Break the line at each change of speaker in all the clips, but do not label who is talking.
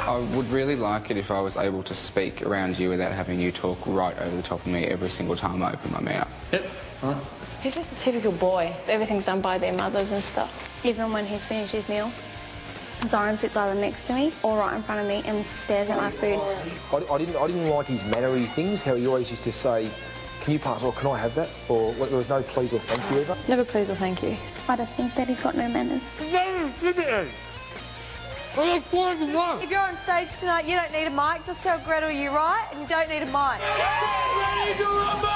I would really like it if I was able to speak around you without having you talk right over the top of me every single time I open my mouth.
Yep. All right.
He's just a typical boy. Everything's done by their mothers and stuff. Even when he's finished his meal, Zoran sits either next to me or right in front of me and stares at my food.
I didn't like his mannery things, how he always used to say, can you pass, or can I have that? Or there was no please or thank you ever.
Never please or thank you. I just think that he's got no manners.
If you're on stage tonight, you don't need a mic. Just tell Gretel you're right, and you don't need a mic.
Ready to rumble!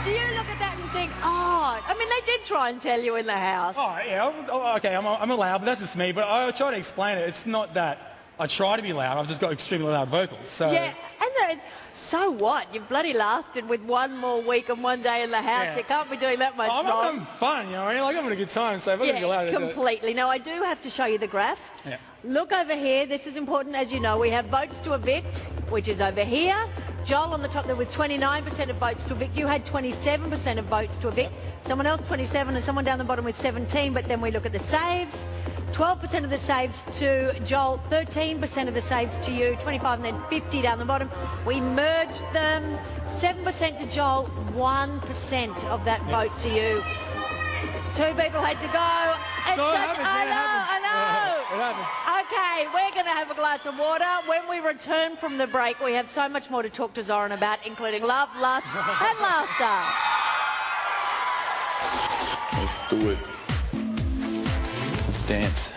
Do you look at that and think, oh, I mean, they did try and tell you in the house.
Oh, yeah, okay, I'm allowed, but that's just me. But I try to explain it. It's not that I try to be loud. I've just got extremely loud vocals. So.
Yeah, and then, so what? You bloody lasted with one more week and one day in the house. Yeah. You can't be doing that much
I'm having fun, you know. I'm having a good time, so if I'm going to be loud,
completely. Now, I do have to show you the graph.
Yeah.
Look over here. This is important, as you know. We have votes to evict, which is over here. Joel on the top there with 29% of votes to evict. You had 27% of votes to evict. Someone else 27 and someone down the bottom with 17. But then we look at the saves. 12% of the saves to Joel, 13% of the saves to you, 25 and then 50 down the bottom. We merged them. 7% to Joel, 1% of that vote to you. 2 people had to go.
It's so I
know.
It happens.
Okay, we're going to have a glass of water. When we return from the break, we have so much more to talk to Zoran about, including love, lust, and laughter.
Let's do it. Let's dance.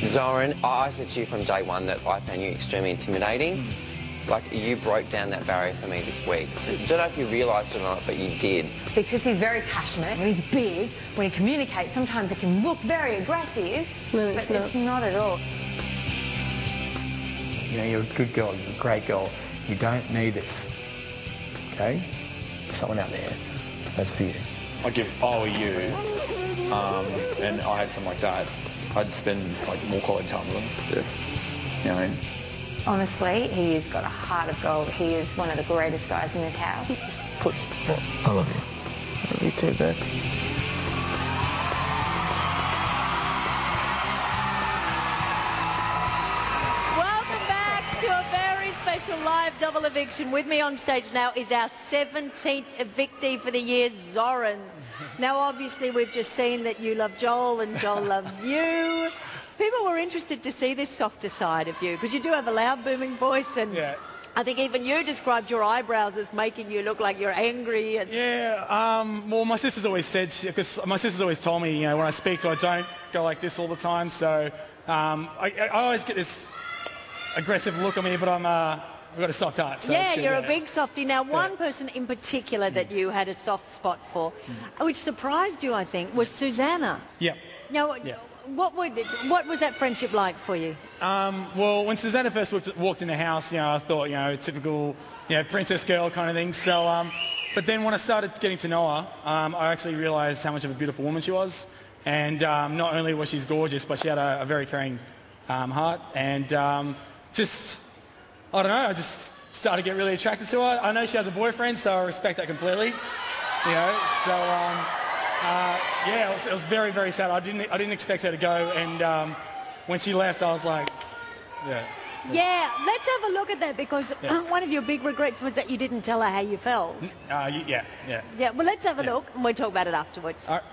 Zoran, I said to you from day one that I found you extremely intimidating. Like, you broke down that barrier for me this week. I don't know if you realised it or not, but you did.
Because he's very passionate, when he's big, when he communicates, sometimes it can look very aggressive, but it's not at all.
You know, you're a good girl, you're a great girl. You don't need this, okay? There's someone out there. That's for you.
Like, if I were you, and I had something like that, I'd spend like more quality time with him. Yeah. You know what I mean?
Honestly, he's got a heart of gold. He is one of the greatest guys in this house.
Push. I love you. I love you too, babe.
Welcome back to a very special live double eviction. With me on stage now is our 17th evictee for the year, Zoran. Now, obviously, we've just seen that you love Joel and Joel loves you. People were interested to see this softer side of you because you do have a loud, booming voice, and I think even you described your eyebrows as making you look like you're angry. And
well, my sister's always said, because my sister's always told me, you know, when I speak to her, I don't go like this all the time. So I always get this aggressive look on me, but I've got a soft heart. So
yeah, you're a big softie. Now, one person in particular that you had a soft spot for, which surprised you, I think, was Susanna.
Yeah.
Now, what was that friendship like for you?
Well, when Susanna first walked in the house, you know, I thought, you know, typical, you know, princess girl kind of thing. So, but then when I started getting to know her, I actually realised how much of a beautiful woman she was. And not only was she gorgeous, but she had a very caring heart. And just... I don't know, I just started to get really attracted to her. I know she has a boyfriend, so I respect that completely. You know, so, yeah, it was very, very sad. I didn't expect her to go, and when she left, I was like,
Yeah, let's have a look at that, because one of your big regrets was that you didn't tell her how you felt.
Yeah,
well, let's have a look, and we'll talk about it afterwards.
All right.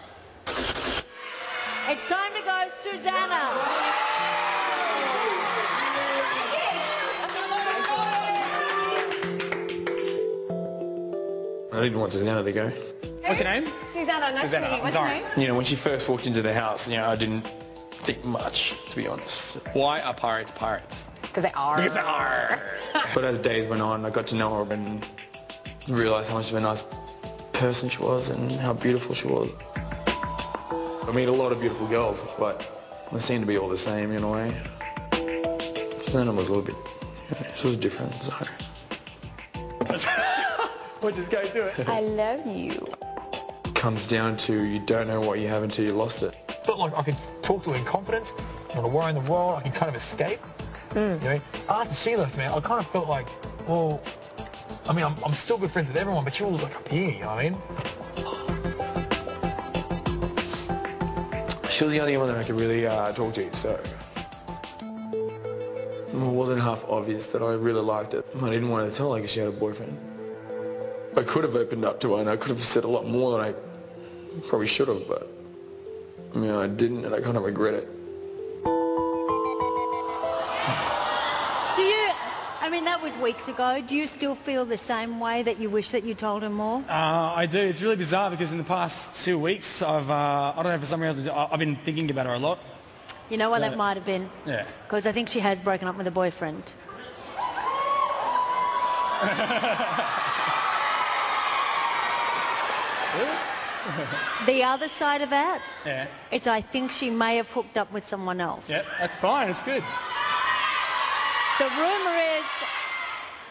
It's time to go, Susanna.
I didn't want Susanna to go.
What's your name?
Susanna, nice to meet you. What's your name?
You know, when she first walked into the house, you know, I didn't think much, to be honest. Why are pirates pirates?
Because they are.
Because they are. But as days went on, I got to know her and realised how much of a nice person she was and how beautiful she was. I meet a lot of beautiful girls, but they seem to be all the same in a way.
Susanna was a little bit, she was different, so.
We'll just go do it.
I love you.
Comes down to you don't know what you have until you lost it.
But like I could talk to her in confidence, not a worry in the world, I could kind of escape. You know what I mean? After she left, man, I kind of felt like, well, I mean, I'm still good friends with everyone, but she was like up here, you know what I mean?
She was the only one that I could really talk to, so it wasn't half obvious that I really liked it. I didn't want to tell her because she had a boyfriend. I could have opened up to her and I could have said a lot more than I probably should have, but I mean, I didn't, and I kind of regret it.
I mean, that was weeks ago. Do you still feel the same way, that you wish that you told her more?
I do. It's really bizarre because in the past 2 weeks, I don't know, for some reason, I've been thinking about her a lot.
You know what that might have been?
Yeah.
Because I think she has broken up with a boyfriend. The other side of that is I think she may have hooked up with someone else.
Yeah, that's fine. It's good.
The rumour is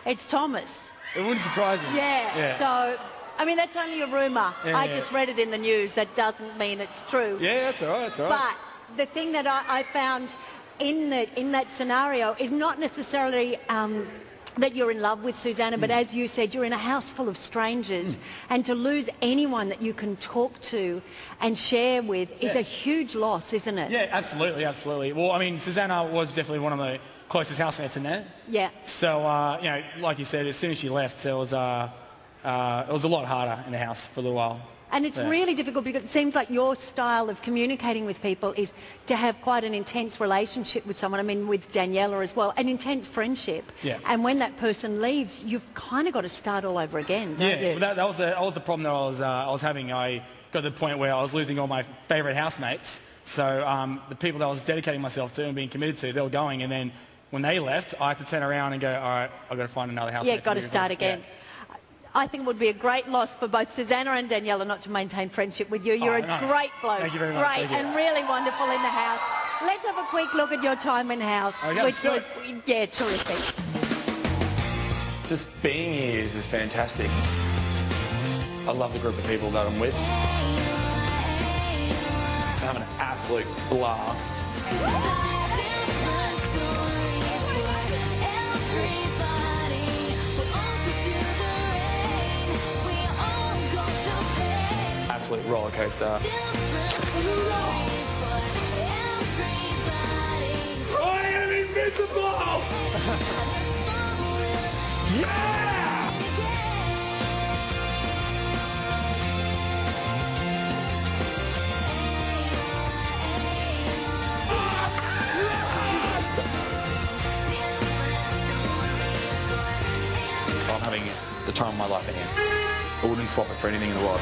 it's Thomas.
It wouldn't surprise me.
Yeah. So, I mean, that's only a rumour.
Yeah,
I just read it in the news. That doesn't mean it's true.
Yeah, that's all right. That's all right.
But the thing that I found in that scenario is not necessarily that you're in love with Susanna, but as you said, you're in a house full of strangers, and to lose anyone that you can talk to and share with is a huge loss, isn't it?
Yeah, absolutely, absolutely. Well, I mean, Susanna was definitely one of the closest housemates in there.
Yeah.
So, you know, like you said, as soon as she left, it was a lot harder in the house for a little while.
And it's really difficult because it seems like your style of communicating with people is to have quite an intense relationship with someone. I mean, with Daniela as well, an intense friendship.
Yeah.
And when that person leaves, you've kind of got to start all over again, don't you?
Well, that was the problem that I was having. I got to the point where I was losing all my favourite housemates. So the people that I was dedicating myself to and being committed to, they were going, and then when they left, I had to turn around and go, all right, I've got to find another housemate.
Yeah, got to start again. Yeah. I think it would be a great loss for both Susanna and Daniela not to maintain friendship with you. You're a great bloke.
Thank you very much.
Great and really wonderful in the house. Let's have a quick look at your time in house, which was, terrific.
Just being here is just fantastic. I love the group of people that I'm with. I'm having an absolute blast. Absolute roller coaster.
I am invincible! Yeah!
I'm having the time of my life in here. I wouldn't swap it for anything in the world.